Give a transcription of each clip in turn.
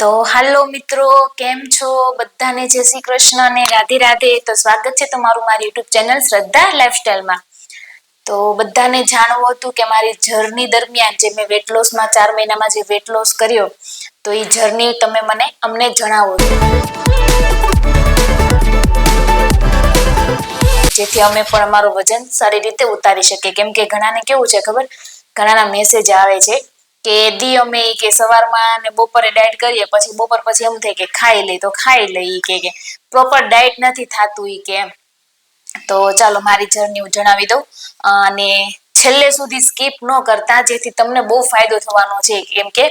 તો હાલો મિત્રો, કેમ છો? બધાને જય શ્રી કૃષ્ણ અને રાધે રાધે. તો સ્વાગત છે તમારું મારી યુટ્યુબ ચેનલ શ્રદ્ધા લાઈફસ્ટાઈલમાં. તો બધાને જાણવું હતું કે મારી જર્ની દરમિયાન જે મેં વેટ લોસમાં 4 મહિનામાં જે વેટ લોસ કર્યો, તો એ જર્ની તમે અમને જણાવો, જેથી અમે પણ અમારું વજન સારી રીતે ઉતારી શકીએ. કેમ કે ઘણાને કેવું છે ખબર, ઘણાના મેસેજ આવે છે કે દી અમે કે સવારમાં ને બપોરે ડાયટ કરીએ, પછી બપોર પછી એમ થાય કે ખાઈ લઈ તો ખાઈ લઈ, કે પ્રોપર ડાયટ નથી થતું કે એમ. તો ચાલો મારી જર્ની હું જણાવી દઉં અને છેલ્લે સુધી સ્કીપ ન કરતા, જેથી તમને બહુ ફાયદો થવાનો છે. કેમ કે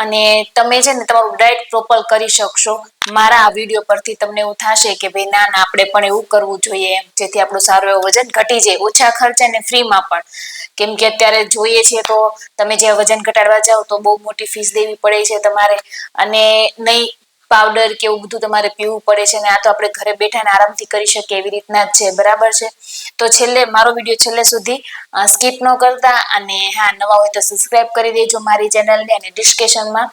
અને તમે છે ને તમારું ડાયટ પ્રોપર કરી શકશો. મારા આ વિડીયો પરથી તમને એવું થશે કે ભાઈ ના આપણે પણ એવું કરવું જોઈએ એમ, જેથી આપણું સારું એવું વજન ઘટી જાય, ઓછા ખર્ચે અને ફ્રીમાં પણ. કેમ કે અત્યારે જોઈએ છીએ તો તમે જે વજન ઘટાડવા જાઓ તો બહુ મોટી ફીસ દેવી પડે છે તમારે, અને નહીં પાવડર કે એવું બધું તમારે પીવું પડે છે. અને આ તો આપણે ઘરે બેઠા ને આરામથી કરી શકીએ એવી રીતના જ છે, બરાબર છે. તો છેલ્લે મારો વિડીયો છેલ્લે સુધી સ્કીપ ન કરતા, અને હા, નવા હોય તો સબસ્ક્રાઇબ કરી દેજો મારી ચેનલને. અને ડિસ્ક્રિપ્શનમાં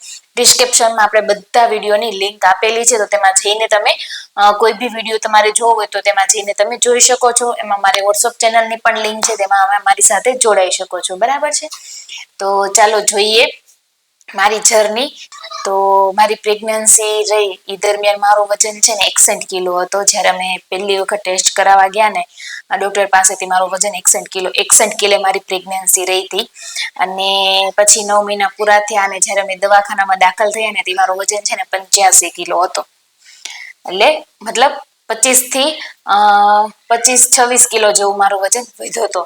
આપણે બધા વિડીયોની લિંક આપેલી છે, તો તેમાં જઈને તમે કોઈ બી વિડીયો તમારે જોવો હોય તો તેમાં જઈને તમે જોઈ શકો છો. એમાં મારી વોટ્સઅપ ચેનલની પણ લિંક છે, તેમાં મારી સાથે જોડાઈ શકો છો, બરાબર છે. તો ચાલો જોઈએ મારી જર્ની. તો મારી પ્રેગ્નન્સી રહી એ દરમિયાન મારું વજન છે ને 61 કિલો હતો. જ્યારે અમે પહેલી વખત ટેસ્ટ કરાવવા ગયા ને ડોક્ટર પાસેથી, મારું વજન 61 કિલો મારી પ્રેગ્નન્સી રહી હતી. અને પછી 9 મહિના પૂરા થયા અને જ્યારે અમે દવાખાનામાં દાખલ થયા ને, તે મારું વજન છે ને 85 કિલો હતો. એટલે મતલબ 25-26 કિલો જેવું મારું વજન વધ્યો હતો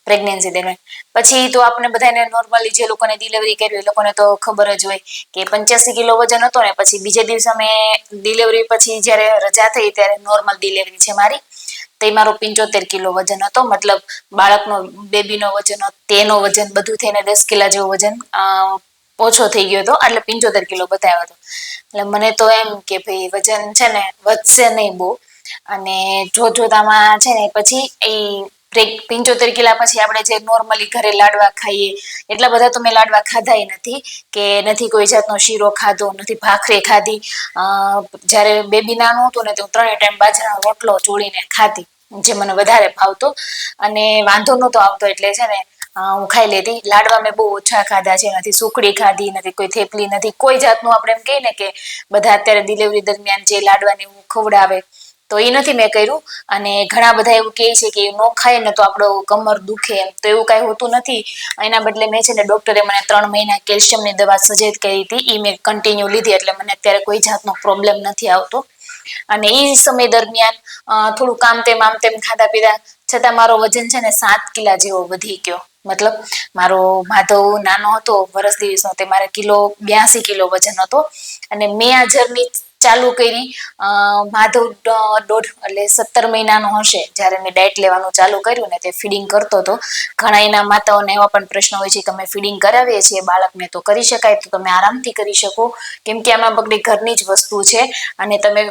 પ્રેગ્નન્સી દરમિયાન. પછી તો આપણે બધાને નોર્મલી જે લોકોને ડિલિવરી કરી એ લોકોને તો ખબર જ હોય કે 85 કિલો વજન હતો ને. પછી બીજે દિવસે અમે ડિલિવરી પછી જ્યારે રજા થઈ ત્યારે નોર્મલ ડિલિવરી છે મારી, તે મારો 75 કિલો વજન હતો. મતલબ બાળકનો, બેબીનો વજન, તેનો વજન બધું થઈને 10 કિલા જેવો વજન ઓછો થઈ ગયો હતો. એટલે 75 કિલો બતાવ્યો હતો. એટલે મને તો એમ કે ભાઈ વજન છે ને વધશે નહીં બહુ. અને જોતામાં છે ને પછી એ 75 કિલા પછી આપણે જે નોર્મલી ઘરે લાડવા ખાઈએ, એટલા બધા તો મેં લાડવા ખાધા નથી, કે નથી કોઈ જાતનો શીરો ખાધો, નથી ભાખરી ખાધી. જ્યારે બેબી નાનું હતું ને તો 3 ટાઈમ બાજરાનો રોટલો ચોળીને ખાધી, જે મને વધારે ભાવતો અને વાંધો નહોતો આવતો. એટલે છે ને હું ખાઈ લેતી. લાડવા મેં બહુ ઓછા ખાધા છે. નથી સુખડી ખાધી, નથી કોઈ થેપલી, નથી કોઈ જાતનું આપણે એમ કહીએ ને કે બધા અત્યારે ડિલિવરી દરમિયાન જે લાડવાની હું ખવડાવે, તો એ નથી મેં કર્યું. અને ઘણા બધા એવું કહે છે કે ન ખાય ને તો આપણો કમર દુખે એમ, તો એવું કાંઈ હોતું નથી. એના બદલે મેં છે ને ડૉક્ટરે મને 3 મહિના કેલ્શિયમની દવા સજેસ્ટ કરી હતી, એ મેં કન્ટિન્યુ લીધી. એટલે મને અત્યારે કોઈ જાતનો પ્રોબ્લેમ નથી આવતો. અને એ સમય દરમિયાન થોડું આમ તેમ ખાધા પીધા છતાં મારો વજન છે ને 7 કિલા જેવો વધી ગયો. મતલબ મારો માધવ નાનો હતો, વર્ષ દિવસનો, તે મારે 82 કિલો વજન હતો. અને મેં આ જર્ની ચાલુ કરી માધવ 17 મહિનાનો હશે જ્યારે મેં ડાયટ લેવાનું ચાલુ કર્યું ને, તે ફીડિંગ કરતો હતો. ઘણા એના માતાઓને એવા પણ પ્રશ્ન હોય છે કે અમે ફીડિંગ કરાવીએ છીએ બાળકને, તો કરી શકાય? તો તમે આરામથી કરી શકો, કેમ કે આમાં બધી ઘરની જ વસ્તુ છે અને તમે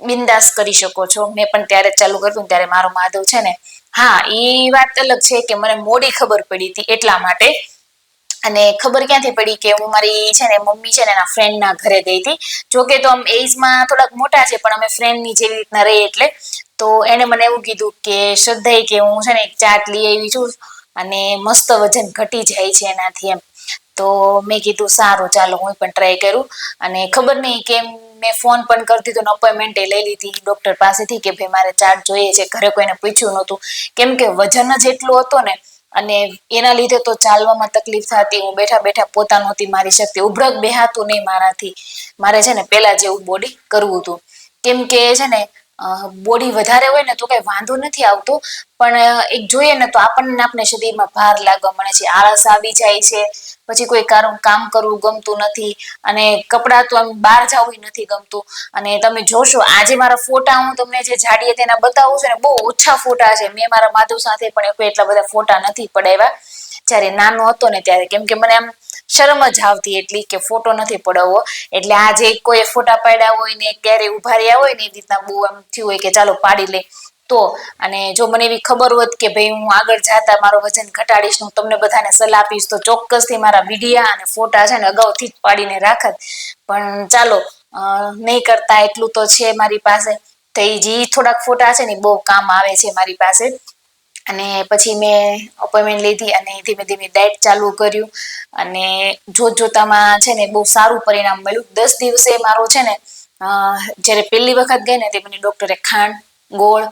બિંદાસ કરી શકો છો. મેં પણ ત્યારે ચાલુ કર્યું ત્યારે મારો માધવ છે ને, હા, એ વાત અલગ છે કે મને મોડી ખબર પડી હતી એટલા માટે. અને ખબર ક્યાંથી પડી કે હું મારી છે ને મમ્મી છે ને એના ફ્રેન્ડના ઘરે ગઈ હતી. જોકે તો આમ એજમાં થોડાક મોટા છે, પણ અમે ફ્રેન્ડની જેવી રીતના રહી. એટલે તો એને મને એવું કીધું કે શ્રદ્ધા, કે હું છે ને એક ચાટ લઈ આવી છું અને મસ્ત વજન ઘટી જાય છે એનાથી એમ. તો મેં કીધું સારું, ચાલો હું પણ ટ્રાય કરું. અને ખબર નહીં કેમ મેં ફોન પણ કરતી તો અપોઇન્ટમેન્ટ લઈ લીધી ડૉક્ટર પાસેથી કે ભાઈ મારે ચાર્ટ જોઈએ છે. ઘરે કોઈને પૂછ્યું નહોતું, કેમ કે વજન જ એટલું હતો ને. અને એના લીધે તો ચાલવામાં તકલીફ થતી, હું બેઠા બેઠા પોતા નહોતી મારી શકતી, ઉભરક બેહાતું નહીં મારાથી. મારે છે ને પેલા જેવું બોડી કરવું હતું. કેમ કે છે ને બોડી વધારે હોય ને તો કઈ વાંધો નથી આવતો, પણ એક જોઈએ ને તો આપણે શરીરમાં ભાર લાગવા મળે છે, આળસ આવી જાય છે. પછી કોઈ કામ કરવું ગમતું નથી, અને કપડાં તો આમ બહાર જવું નથી ગમતું. અને તમે જોશો આજે મારા ફોટા હું તમને જે જાડીએ તેના બતાવું છું ને, બહુ ઓછા ફોટા છે. મેં મારા માધવ સાથે પણ એટલા બધા ફોટા નથી પડાવ્યા જ્યારે નાનો હતો ને ત્યારે, કેમ કે મને આમ શરમ જ આવતી એટલી કે ફોટો નથી પડાવવો. એટલે આજે કોઈ ફોટા પાડ્યા હોય ને ક્યારે ઉભા રહ્યા હોય ને, એ રીતના બહુ એમ થયું હોય કે ચાલો પાડી લે. તો અને જો મને એવી ખબર હોત કે ભાઈ હું આગળ જતા મારો વજન ઘટાડીશ, હું તમને બધાને સલાહ આપીશ, તો ચોક્કસથી મારા વિડીયા અને ફોટા છે ને અગાઉથી જ પાડીને રાખત. પણ ચાલો નહીં કરતા એટલું તો છે મારી પાસે. તો એ જે થોડાક ફોટા છે ને બહુ કામ આવે છે મારી પાસે. અને પછી મેં અપોઇન્ટમેન્ટ લીધી અને ધીમે ધીમે ડાયટ ચાલુ કર્યું. અને જોતજોતામાં છે ને બહુ સારું પરિણામ મળ્યું. 10 દિવસે મારો છે ને જ્યારે પહેલી વખત ગઈ ને તે મને ડોક્ટરે ખાંડ, ગોળ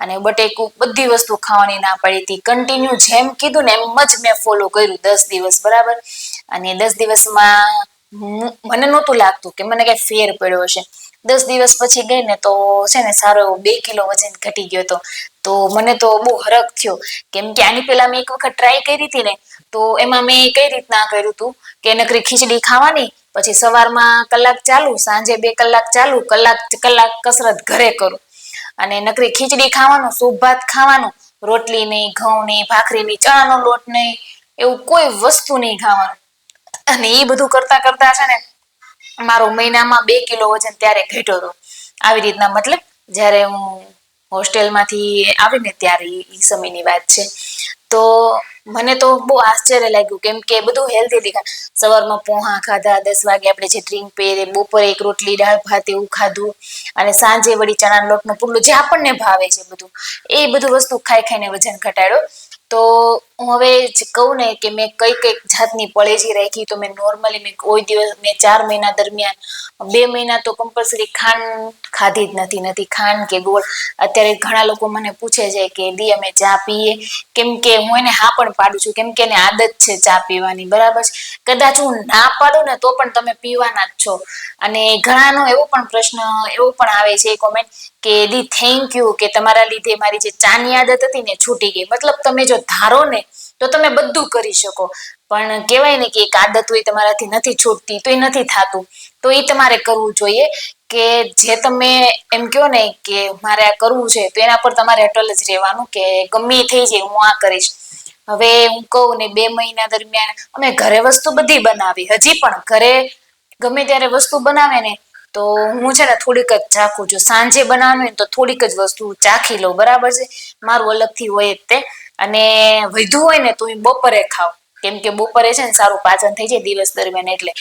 અને બટેકું બધી વસ્તુ ખાવાની ના પાડી હતી. કન્ટિન્યુ જેમ કીધું ને એમ જ મેં ફોલો કર્યું 10 દિવસ, બરાબર. અને 10 દિવસમાં મને નહોતું લાગતું કે મને કઈ ફેર પડ્યો હશે. 10 દિવસ પછી ગઈ ને તો છે ને સારો એવો 2 કિલો વજન ઘટી ગયો હતો. તો મને તો બહુ હરખ થયો, કેમ કે આની પહેલા મેં એક વખત ટ્રાય કરી હતી ને, તો એમાં મેં કઈ રીતના કર્યું હતું કે નકરી ખીચડી ખાવાની, પછી સવારમાં કલાક ચાલુ, સાંજે 2 કલાક ચાલુ, કલાક કસરત ઘરે કરું. અને નકરી ખીચડી ખાવાનું, સૂપ ભાત ખાવાનું, રોટલી નહીં, ઘઉં નહીં, ભાખરી નહીં, ચણાનો લોટ નહીં, એવું કોઈ વસ્તુ નહીં ખાવાનું. અને એ બધું કરતા કરતા છે ને મારો મહિનામાં 2 કિલો વજન ત્યારે ઘટ્યો હતો. આવી રીતના, મતલબ જ્યારે હું હોસ્ટેલમાંથી આવીને ત્યારે એ સમયની વાત છે. તો મને તો બહુ આશ્ચર્ય લાગ્યું, કેમ કે બધું હેલ્ધી ખાધું. સવારમાં પોહા ખાધા, 10 વાગે આપણે જે ડ્રિંક પીએ, બપોરે એક રોટલી દાળ ભાત એવું ખાધું, અને સાંજે વળી ચણા લોટનો પુડલો, જે આપણને ભાવે છે બધું, એ બધું વસ્તુ ખાઈ ખાઈને વજન ઘટાડ્યો. તો હું હવે કહું ને કે મેં કઈ કઈ જાતની પળેજી રાખી, તો મેં નોર્મલી મેં કોઈ દિવસ મેં 4 મહિના દરમિયાન 2 મહિના તો કમ્પલસરી ખાંડ ખાધી જ નથી ખાંડ કે ગોળ. અત્યારે ઘણા લોકો મને પૂછે છે કે દી અમે ચા પીએ, કેમ કે હું એને હા પણ પાડું છું, કેમ કે એને આદત છે ચા પીવાની, બરાબર છે. કદાચ હું ના પાડું ને તો પણ તમે પીવાના જ છો. અને ઘણાનો એવો પણ પ્રશ્ન એવો પણ આવે છે કોમેન્ટ કે દી થેન્ક યુ, કે તમારા લીધે મારી જે ચાની આદત હતી ને છૂટી ગઈ. મતલબ તમે જો ધારો ને તો તમે બધું કરી શકો, પણ કહેવાય ને કે એક આદત હોય તમારાથી નથી છૂટતી તો એ નથી થતું. તો એ તમારે કરવું જોઈએ કે જે તમે એમ કહો ને કે મારે આ કરવું છે, તો એના પર તમારે અટલ જ રહેવાનું કે ગમે થઈ જાય હું આ કરીશ. હવે હું કહું ને 2 મહિના દરમિયાન અમે ઘરે વસ્તુ બધી બનાવી, હજી પણ ઘરે ગમે ત્યારે વસ્તુ બનાવે ને તો હું છે ને થોડીક જ ચાખું છું. સાંજે બનાવવાનું હોય ને તો થોડીક જ વસ્તુ ચાખી લઉં, બરાબર છે. મારું અલગથી હોય જ તે. અને વધુ હોય ને તો હું બપોરે ખાવ, કેમ કે બપોરે છે ને સારું પાચન થઈ જાય દિવસ દરમિયાન. એટલે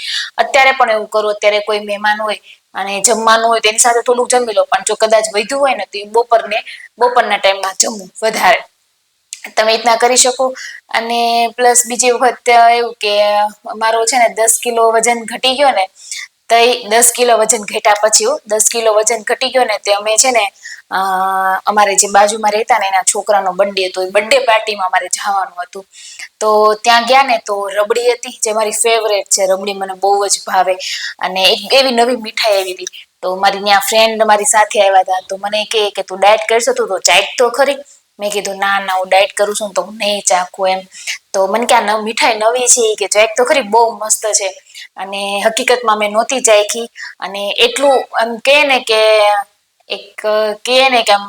અત્યારે પણ એવું કરું, અત્યારે કોઈ મહેમાન હોય અને જમવાનું હોય તેની સાથે થોડુંક જમી લો, પણ જો કદાચ વધ્યું હોય ને તો બપોરના ટાઈમમાં જમવું વધારે. તમે રીતના કરી શકો. અને પ્લસ બીજી વખત એવું કે મારો છે ને 10 કિલો વજન ઘટી ગયો ને, તો 10 કિલો વજન ઘટ્યા પછી 10 કિલો વજન ઘટી ગયો ને તે અમે છે ને અમારે જે બાજુમાં રહેતા ને એના છોકરાનો બર્થડે હતો, એ બર્થડે પાર્ટીમાં અમારે જવાનું હતું. તો ત્યાં ગયા ને તો રબડી હતી, જે મારી ફેવરેટ છે. રબડી મને બહુ જ ભાવે. અને એક એવી નવી મીઠાઈ આવી હતી, તો મારી ત્યાં ફ્રેન્ડ મારી સાથે આવ્યા હતા. તો મને કહે કે તું ડાયટ કરશો, તું તો ચાખ તો ખરી. મેં કીધું ના ના, હું ડાયટ કરું છું તો હું નહીં ચાખું એમ. તો મને કે આ મીઠાઈ નવી છે કે ચાખ તો ખરી, બહુ મસ્ત છે. અને હકીકતમાં મેં નહોતી ચાખી. અને એટલું એમ કે ને કે આમ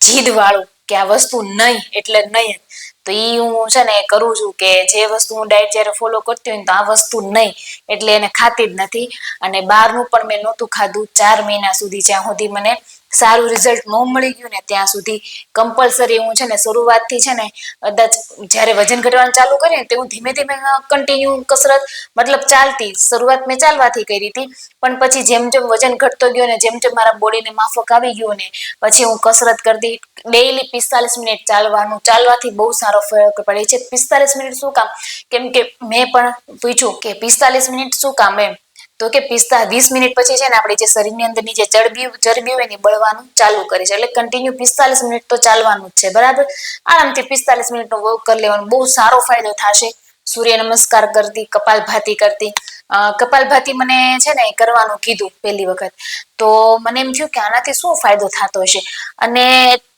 જીદ વાળું કે આ વસ્તુ નહીં એટલે નહીં. તો ઈ હું છે ને કરું છું કે જે વસ્તુ હું ડાયટ જ્યારે ફોલો કરતી હોય ને તો આ વસ્તુ નહીં એટલે એને ખાતી જ નથી. અને બહારનું પણ મેં નહોતું ખાધું 4 મહિના સુધી, જ્યાં સુધી મને સારું રિઝલ્ટ ન મળી ગયું ને ત્યાં સુધી. કમ્પલસરી હું છે ને શરૂઆતથી છે ને કદાચ જ્યારે વજન ઘટવાનું ચાલુ કરીને તે હું ધીમે ધીમે કન્ટિન્યુ કસરત, મતલબ ચાલતી. શરૂઆત મેં ચાલવાથી કરી હતી, પણ પછી જેમ જેમ વજન ઘટતો ગયો ને જેમ જેમ મારા બોડીને માફક આવી ગયું ને પછી હું કસરત કરતી. ડેઈલી 45 મિનિટ ચાલવાનું, ચાલવાથી બહુ સારો ફરક પડે છે. 45 મિનિટ શું કામ, કેમ કે મેં પણ પૂછ્યું કે 45 મિનિટ શું કામ એમ, તો કે 20 મિનિટ પછી છે ને આપણે જે શરીરની અંદરની જે ચરબી હોય ને બળવાનું ચાલુ કરે છે. એટલે કન્ટિન્યુ 45 મિનિટ તો ચાલવાનું જ છે, બરાબર. આરામથી 45 મિનિટનો વોક કરી લેવાનો, બહુ સારો ફાયદો થશે. સૂર્ય નમસ્કાર કરતી, કપાલભાતી કરતી. કપાલભાતી મને છે ને કરવાનું કીધું પહેલી વખત, તો મને એમ થયું કે આનાથી શું ફાયદો થતો હશે. અને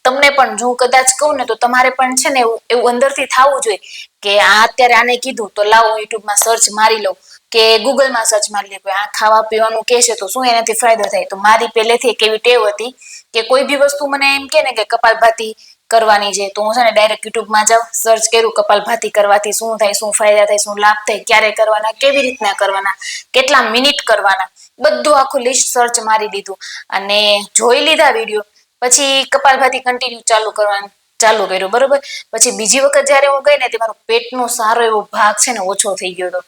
તમને પણ જો કદાચ કહું ને તો તમારે પણ છે ને એવું અંદરથી થવું જોઈએ કે આ અત્યારે આને કીધું તો લાવો યુટ્યુબમાં સર્ચ મારી લઉં કે ગૂગલમાં સર્ચ મારી લે, આ ખાવા પીવાનું કે છે તો શું એનાથી ફાયદો થાય. તો મારી પહેલેથી એક એવી ટેવ હતી કે કોઈ બી વસ્તુ મને એમ કે ને કે કપાલભાતી કરવાની છે તો હું છે ને ડાયરેક્ટ યુટ્યુબમાં જાઉં, સર્ચ કર્યું કપાલભાતી કરવાથી શું થાય, શું ફાયદા થાય, શું લાભ થાય, ક્યારે કરવાના, કેવી રીતના કરવાના, કેટલા મિનિટ કરવાના, બધું આખું લિસ્ટ સર્ચ મારી દીધું અને જોઈ લીધા વિડીયો. પછી કપાલભાતી કન્ટિન્યુ ચાલુ કર્યું, બરોબર. પછી બીજી વખત જયારે હું ગઈ ને તે મારો પેટનો સારો એવો ભાગ છે ને ઓછો થઈ ગયો હતો,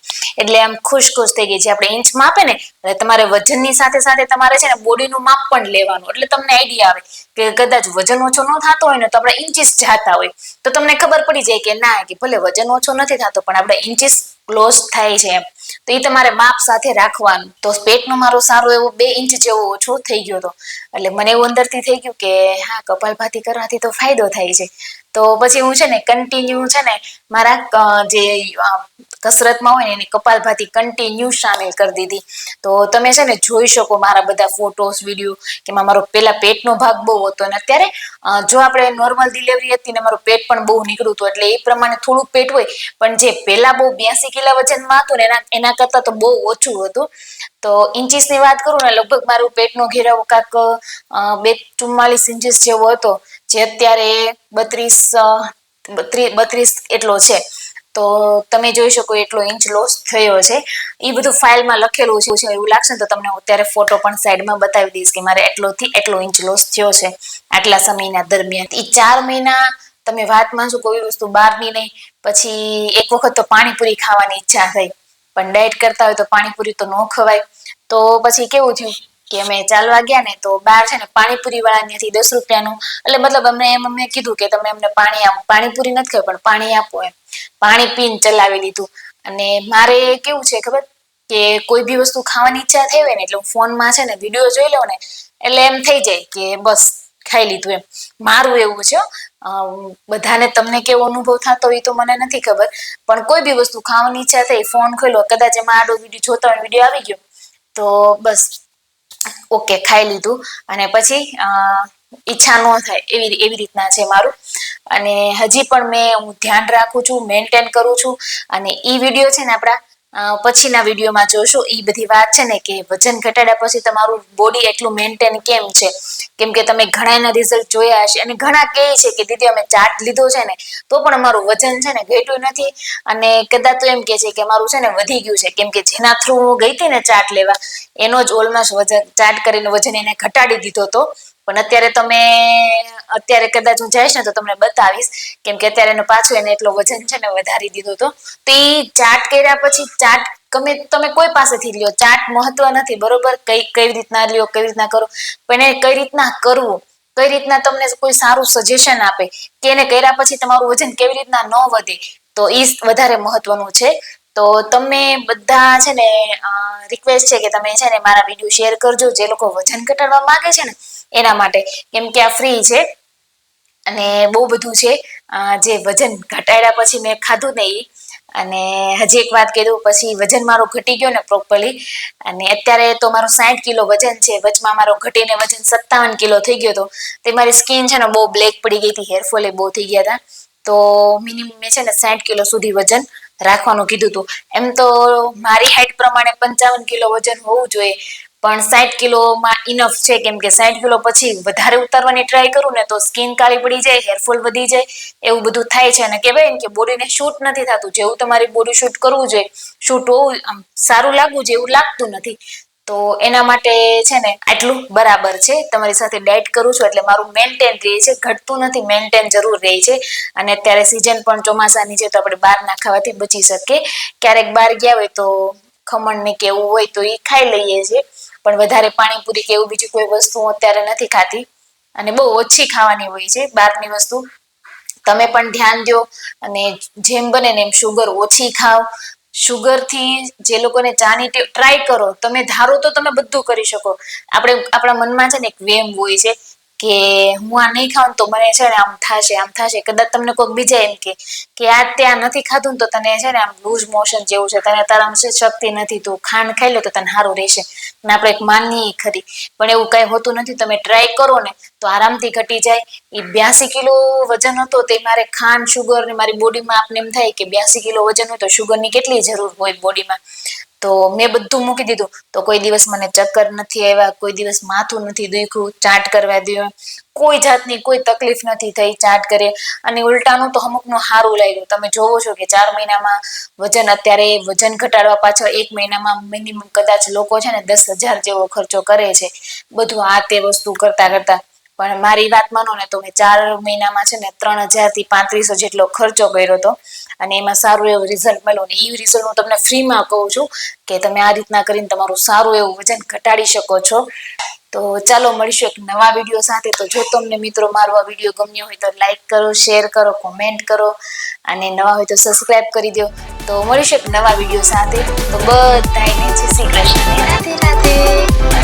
એટલે આમ ખુશ થઈ ગઈ. જે આપણે ઇંચ માપે ને, એટલે તમારે વજનની સાથે સાથે તમારે છે ને બોડીનું માપ પણ લેવાનું, એટલે તમને આઈડિયા આવે કે કદાચ વજન ઓછો ન થતો હોય ને તો આપણે ઇન્ચીસ જાતા હોય તો તમને ખબર પડી જાય કે ના, કે ભલે વજન ઓછો નથી થતો પણ આપણે ઇન્ચીસ લોસ થાય છે એમ. તો એ તમારે માપ સાથે રાખવાનું. તો પેટનો મારો સારો એવો 2 ઇંચ જેવો ઓછો થઈ ગયો હતો, એટલે મને એવું અંદરથી થઈ ગયું કે હા, કપાલભાતી કરવાથી તો ફાયદો થાય છે. તો પછી હું છે ને કન્ટિન્યુ છે ને મારા જે કસરતમાં હોય ને એની કપાલભાતી કન્ટિન્યુ સામેલ કરી દીધી. તો તમે છે ને જોઈ શકો મારા બધા ફોટોસ, વિડીયો, કે મારો પેલા પેટનો ભાગ બહુ હતો અને અત્યારે જો આપણે નોર્મલ ડિલિવરી હતી ને મારું પેટ પણ બહુ નીકળ્યું હતું, એટલે એ પ્રમાણે થોડુંક પેટ હોય, પણ જે પેલા બહુ 82 કિલો વજનમાં હતું ને એના કરતાં તો બહુ ઓછું હતું. તો ઇન્ચીસની વાત કરું ને, લગભગ મારું પેટનો ઘેરાવો કાંક 44 ઇંચીસ જેવો હતો, જે અત્યારે 32 એટલો છે. તો તમે જોઈ શકો એટલો ઇંચ લોસ થયો છે. એ બધું ફાઇલમાં લખેલું છે. એવું લાગશે ને તો તમને અત્યારે ફોટો પણ સાઈડમાં બતાવી દઈશ કે મારે એટલોથી એટલો ઇંચ લોસ થયો છે આટલા સમયના દરમિયાન. એ 4 મહિના તમે વાત માનશો કોઈ વસ્તુ બહારની નહીં. પછી એક વખત તો પાણીપુરી ખાવાની ઈચ્છા થઈ, પણ ડાયટ કરતા હોય તો પાણીપુરી તો ન ખવાય. તો પછી કેવું થયું કે અમે ચાલવા ગયા ને, તો બહાર છે ને પાણીપુરી વાળા ત્યાંથી 10 રૂપિયાનું, એટલે મતલબ અમને કીધું કે તમે અમને પાણીપુરી નથી ખાવ પણ પાણી આપો એમ. પાણી પીને ચલાવી લીધું. અને મારે કેવું છે ખબર, કે કોઈ બી વસ્તુ ખાવાની ઈચ્છા થઈ હોય ને, એટલે હું ફોનમાં છે ને વિડીયો જોઈ લઉં ને, એટલે એમ થઈ જાય કે બસ ખાઈ લીધું એમ. મારું એવું છે. બધાને તમને કેવો અનુભવ થતો હોય તો મને નથી ખબર, પણ કોઈ બી વસ્તુ ખાવાની ઈચ્છા થઈ, ફોન ખોલ્યો, કદાચ એમાં આડો વિડીયો જોતા હોય, વિડીયો આવી ગયો તો બસ ઓકે, ખાઈ લીધું. અને પછી ઈચ્છા ન થાય એવી રીતના છે મારું. અને હજી પણ હું ધ્યાન રાખું છું, મેન્ટેન કરું છું. અને ઈ વિડીયો છે ને આપણા પછીના વિડીયોમાં જોશો. એ બધી વાત છે ને કે વજન ઘટાડ્યા પછી તમારું બોડી એટલું મેન્ટેન કેમ છે, કેમ કે તમે ઘણા એના રિઝલ્ટ જોયા હશે. અને ઘણા કહે છે કે દીદી અમે ચાર્ટ લીધો છે ને તો પણ અમારું વજન છે ને ઘટ્યું નથી, અને કદાચ તો એમ કે છે કે અમારું છે ને વધી ગયું છે, કેમ કે જેના થ્રુ હું ગઈ હતી ને ચાર્ટ લેવા, એનો જ ઓલમોસ્ટ વજન ચાર્ટ કરીને વજન એને ઘટાડી દીધો હતો. પણ અત્યારે કદાચ હું જઈશ ને તો તમને બતાવીશ, કેમ કે અત્યારે એનો પાછો એને એટલો વજન છે ને વધારી દીધો હતો. તો એ ચાર્ટ કર્યા પછી, ચાર્ટ તમે કોઈ પાસેથી લ્યો, ચાર્ટ મહત્વ નથી, બરોબર, કઈ રીતના લ્યો, કઈ રીતના કરો, પણ એને કઈ રીતના કરવું, કઈ રીતના તમને કોઈ સારું સજેશન આપે કે એને કર્યા પછી તમારું વજન કેવી રીતના ન વધે, તો એ વધારે મહત્વનું છે. તો તમે બધા છે ને રિક્વેસ્ટ છે કે તમે છે ને મારા વિડીયો શેર કરજો, જે લોકો વજન ઘટાડવા માંગે છે ને એના માટે, કેમ કે આ ફ્રી છે. અને બહુ બધું છે જે વજન ઘટાડ્યા પછી મેં ખાધું ને એ. અને હજી એક વાત કીધું, પછી વજન મારું ઘટી ગયો ને પ્રોપરલી, અને અત્યારે તો મારું 60 કિલો વજન છે. વચમાં મારો ઘટીને વજન 57 કિલો થઈ ગયો હતો. તે મારી સ્કિન છે ને બહુ બ્લેક પડી ગઈ હતી, હેરફોલ એ બહુ થઈ ગયા હતા. તો મિનિમમ મેં છે ને 60 કિલો સુધી વજન રાખવાનું કીધું હતું. એમ તો મારી હાઈટ પ્રમાણે 55 કિલો વજન હોવું જોઈએ, પણ 60 કિલોમાં ઇનફ છે, કેમ કે 60 કિલો પછી વધારે ઉતારવાની ટ્રાય કરું ને તો સ્કિન કાળી પડી જાય, હેરફોલ વધી જાય, એવું બધું થાય છે. અને કહેવાય ને કે બોડીને શૂટ નથી થતું, જેવું તમારી બોડી શૂટ કરવું જોઈએ, શૂટ હોવું સારું લાગવું જોઈએ એવું લાગતું નથી. તો એના માટે છે ને આટલું બરાબર છે. તમારી સાથે ડાયટ કરું છું એટલે મારું મેન્ટેન રહે છે, ઘટતું નથી, મેન્ટેન જરૂર રહે છે. અને અત્યારે સિઝન પણ ચોમાસાની છે, તો આપણે બહાર ના ખાવાથી બચી શકીએ. ક્યારેક બહાર ગયા હોય તો ખમણ ને કેવું હોય તો એ ખાઈ લઈએ છીએ, પણ વધારે પાણીપુરી કે એવું બીજી કોઈ વસ્તુ હું અત્યારે નથી ખાતી, અને બહુ ઓછી ખાવાની હોય છે બહારની વસ્તુ. તમે પણ ધ્યાન દો, અને જેમ બને ને એમ શુગર ઓછી ખાઓ. શુગર થી જે લોકોને ચાની ટેવ, ટ્રાય કરો, તમે ધારો તો તમે બધું કરી શકો. આપણા મનમાં છે ને એક વેમ હોય છે કે હું આ નહીં ખાઉં તો મને છે ને આમ થશે. કદાચ તમને કોઈક બીજા એમ કે આ ત્યાં નથી ખાધું ને તો તને છે ને આમ લૂઝ મોશન જેવું છે, તને તારામાં શક્તિ નથી, તું ખાંડ ખાઈ લો તો તને સારું રહેશે. અને આપણે એક માનીએ ખરી, પણ એવું કઈ હોતું નથી. તમે ટ્રાય કરો ને તો આરામથી ઘટી જાય. એ 82 કિલો વજન હતો તે મારે ખાંડ, શુગર ને મારી બોડીમાં આપને એમ થાય કે 82 કિલો વજન હોય તો શુગર ની કેટલી જરૂર હોય બોડીમાં. તો મેં બધું મૂકી દીધું. તો કોઈ દિવસ મને ચક્કર નથી આવ્યા, કોઈ દિવસ માથું નથી દુખ્યું ચાર્ટ કરવા દો, કોઈ જાતની કોઈ તકલીફ નથી થઈ ચાર્ટ કરે. અને ઉલટાનું તો અમુકનું સારું લાગ્યું. તમે જોવો છો કે 4 મહિનામાં અત્યારે વજન ઘટાડવા પાછળ 1 મહિનામાં મિનિમમ કદાચ લોકો છે ને 10,000 જેવો ખર્ચો કરે છે, બધું આ તે વસ્તુ કરતા. પણ મારી વાત માનો ને તો મેં 4 મહિનામાં છે ને 3000 થી 3500 જેટલો ખર્ચો કર્યો હતો અને એમાં સારું એવું રિઝલ્ટ મળ્યું. અને એ રિઝલ્ટ હું તમને ફ્રીમાં કહું છું કે તમે આ રીતના કરીને તમારું સારું એવું વજન ઘટાડી શકો છો. તો ચાલો મળીશું એક નવા વિડીયો સાથે. તો જો તમને મિત્રો મારો આ વિડીયો ગમ્યો હોય તો લાઈક કરો, શેર કરો, કોમેન્ટ કરો અને નવા હોય તો સબસ્ક્રાઇબ કરી દો. તો મળીશું એક નવા વિડીયો સાથે. તો બધાને જય શ્રી કૃષ્ણ, રાધે રાધે.